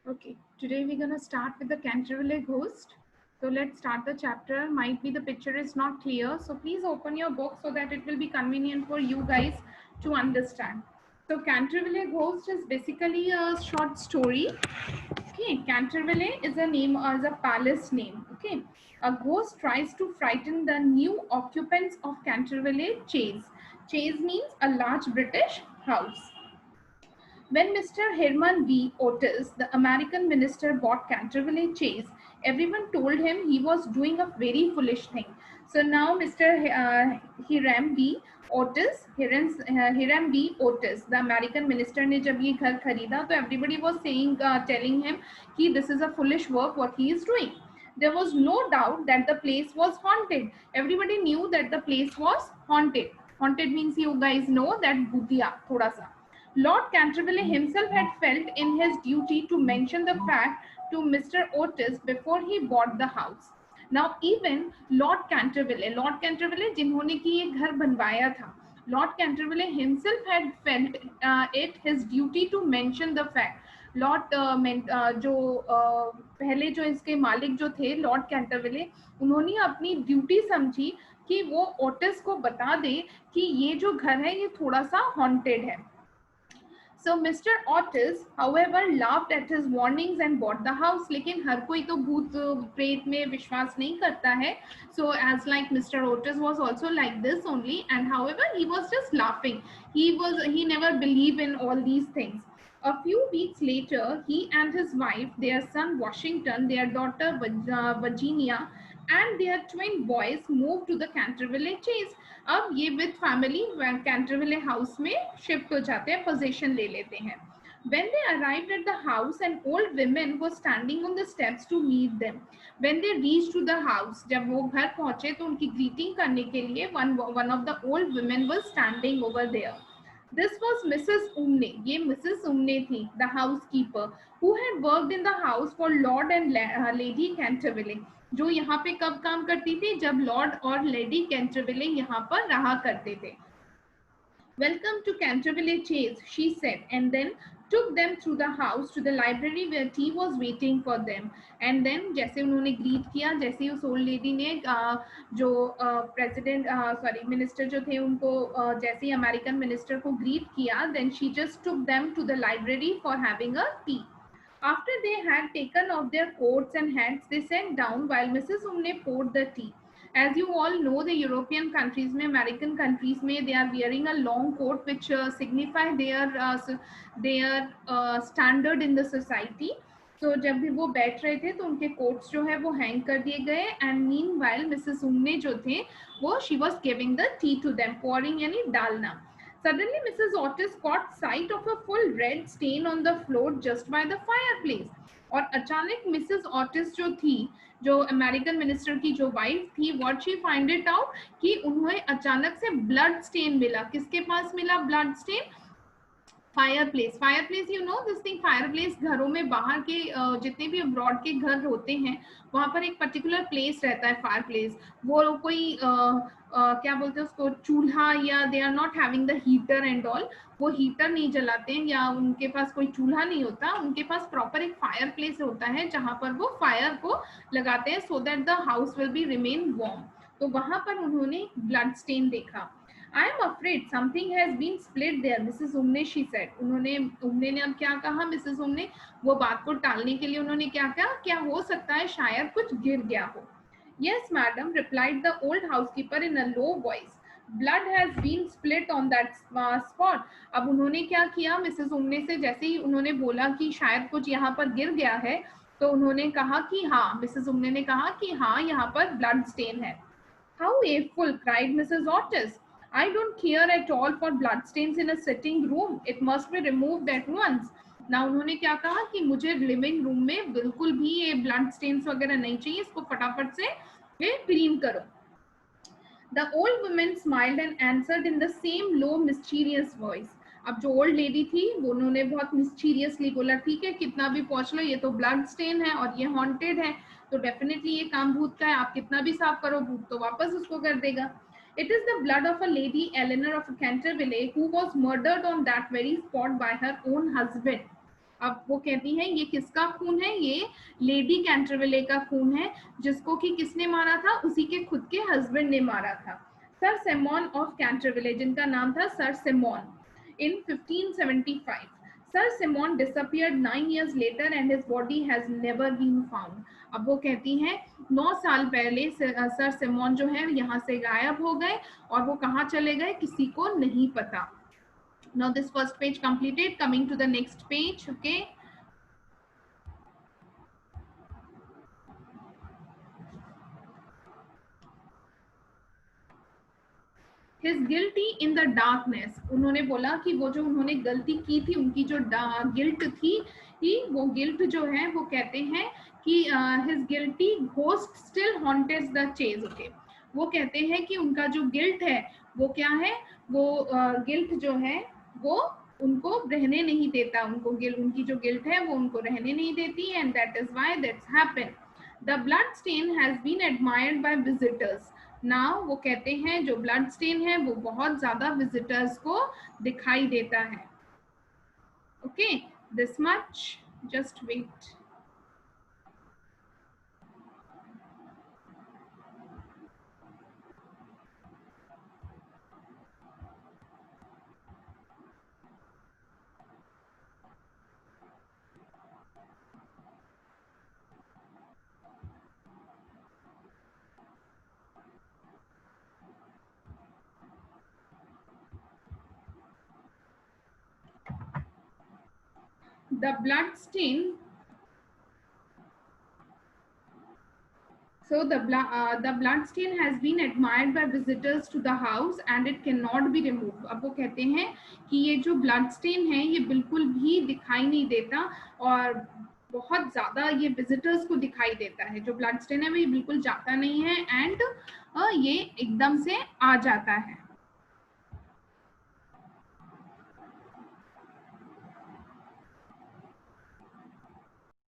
Okay, today we're gonna start with the Canterville Ghost. So let's start the chapter. Might be the picture is not clear, so please open your book so that it will be convenient for you guys to understand. So Canterville Ghost is basically a short story. Okay, Canterville is a name as a palace name. Okay, a ghost tries to frighten the new occupants of Canterville Chase. Chase means a large British house. When Mr. Herman V. Otis, the American minister, bought Canterville Chase, everyone told him he was doing a very foolish thing. So now Mr. Hiram B. Otis, Hiram B. Otis, the American minister ने जब ये घर खरीदा तो everybody was saying, telling him कि this is a foolish work what he is doing. There was no doubt that the place was haunted. Everybody knew that the place was haunted. Haunted means you guys know that bhutiya thoda sa. Lord Canterville himself had felt in his duty to mention the fact to Mr. Otis before he bought the house. Now even Lord Canterville जिन्होंने कि ये घर बनवाया था, Lord Canterville himself had felt it his duty to mention the fact. Lord जो पहले जो इसके मालिक जो थे लॉर्ड कैंटरविले, उन्होंने अपनी ड्यूटी समझी कि वो ओटिस को बता दे कि ये जो घर है ये थोड़ा सा हॉन्टेड है. So Mr. Otis, however, laughed at his warnings and bought the house. लेकिन हर कोई तो भूत प्रेत में विश्वास नहीं करता है. So as like Mr. Otis was also like this only, and however he was just laughing. He never believed in all these things. A few weeks later, he and his wife, their son Washington, their daughter Virginia, and their twin boys moved to the Canterville Chase. अब ये with family कैंटरविले house में shift हो जाते हैं, position ले लेते हैं. When they arrived at the house, an old woman was standing on the steps to meet them. When they reached to the house, जब वो घर पहुंचे तो उनकी ग्रीटिंग करने के लिए one of the old women was standing over there. This was Mrs. Umne. ये Mrs. Umne थी, the housekeeper, who had worked in the house for Lord and Lady Canterville. जो यहाँ पे कब काम करती थी, जब लॉर्ड और लेडी कैंटरविले यहाँ पर रहा करते थे. Welcome to Canterville Chase, she said, and then took them through the house to the library where tea was waiting for them. And then जैसे उन्होंने ग्रीट किया, जैसे ही उस ओल्ड लेडी ने जो प्रेसिडेंट मिनिस्टर जो थे उनको जैसे ही अमेरिकन मिनिस्टर को ग्रीट किया, then she just took them to the library for having a tea. After they had taken off their coats and hats, they sat down while Mrs. Umne poured the tea. As you all know, the European countries में, American countries में, they are wearing a long coat which signify their standard in the society. So जब भी वो बैठ रहे थे तो उनके कोट्स जो है वो हैंग कर दिए गए. And meanwhile, Mrs. Umne जो थे वो she was giving the tea to them, pouring यानी डालना. Suddenly, Mrs. Otis caught sight of a full red stain on the floor just by the fireplace. और अचानक मिसेस ऑटिस जो थी, जो अमेरिकन मिनिस्टर की जो वाइफ थी, what she find it out कि उन्हें अचानक से ब्लड स्टेन मिला. किसके पास मिला blood stain? Fireplace. Fireplace you know this thing. Fireplace घरों में बाहर के जितने भी अब्रॉड के घर होते हैं वहां पर एक पर्टिकुलर प्लेस रहता है फायरप्लेस. वो कोई क्या बोलते हैं उसको, चूल्हा, या they are not having the heater and all, वो हीटर नहीं जलाते हैं या उनके पास कोई चूल्हा नहीं होता. उनके पास प्रॉपर एक फायर प्लेस होता है जहां पर वो फायर को लगाते हैं so that the house will be remain warm. तो वहां पर उन्होंने ब्लड स्टेन देखा. I am afraid something has been split there, Mrs. Umne, she said. उमने ने अब क्या कहा, मिसेस उमने वो बात को टालने के लिए उन्होंने क्या कहा, क्या हो सकता है शायद कुछ गिर गया हो. Yes, madam, replied the old housekeeper in a low voice. Blood has been split on that spot. अब उन्होंने क्या किया, मिसेस उमने से जैसे ही उन्होंने बोला कि शायद कुछ यहाँ पर गिर गया है, तो उन्होंने कहा कि हाँ, मिसेस उमने ने कहा कि हाँ यहाँ पर ब्लड स्टेन है. How awful, cried Mrs. Otis. I don't care at all for bloodstains in a sitting room. It must be removed at once. Now उन्होंने क्या कहा कि मुझे लिविंग रूम में बिल्कुल भी ये ब्लड स्टेन्स वगैरह नहीं चाहिए, इसको फटाफट से ये क्लीन करो. The old woman smiled and answered in the same low mischievous voice. अब जो ओल्ड लेडी थी वो उन्होंने बहुत मिस्टीरियसली बोला, ठीक है कितना भी पहुंच लो, ये तो ब्लड स्टेन है और ये हॉन्टेड है, तो डेफिनेटली ये काम भूत का है, आप कितना भी साफ करो भूत तो वापस उसको कर देगा. It is the blood of a lady Eleanor of Canterville who was murdered on that very spot by her own husband. अब वो कहती है ये किसका खून है, ये लेडी कैंटरविले का खून है, जिसको कि किसने मारा था, उसी के खुद के हस्बैंड ने मारा था, सर सिमोन ऑफ कैंटरविले, जिनका नाम था sir Simone, in 1575. Sir Simon disappeared 9 years later and his body has never been found. अब वो कहती हैं 9 साल पहले सर सिमोन जो है यहाँ से गायब हो गए और वो कहाँ चले गए किसी को नहीं पता. Now this first page completed. Coming to the next page. Okay. His guilty in the darkness. उन्होंने बोला कि वो जो उन्होंने गलती की थी, उनकी जो गिल्ट थी, वो गिल्ट जो है वो कहते हैं कि his guilty ghost still haunts the chase. Okay. वो कहते हैं कि उनका जो गिल्ट है वो क्या है, वो गिल्ट जो है वो उनको रहने नहीं देता, उनकी जो गिल्ट है वो उनको रहने नहीं देती, and that is why that's happened. The blood stain has been admired by visitors. Now वो कहते हैं जो ब्लड स्टेन है वो बहुत ज्यादा विजिटर्स को दिखाई देता है. Okay, this much, just wait. The blood stain. So the blood stain has been admired by visitors to the house and it cannot be removed. अब वो कहते हैं कि ये जो blood stain है ये बिल्कुल भी दिखाई नहीं देता और बहुत ज़्यादा ये visitors को दिखाई देता है. जो blood stain है वो ये बिल्कुल जाता नहीं है and ये एकदम से आ जाता है.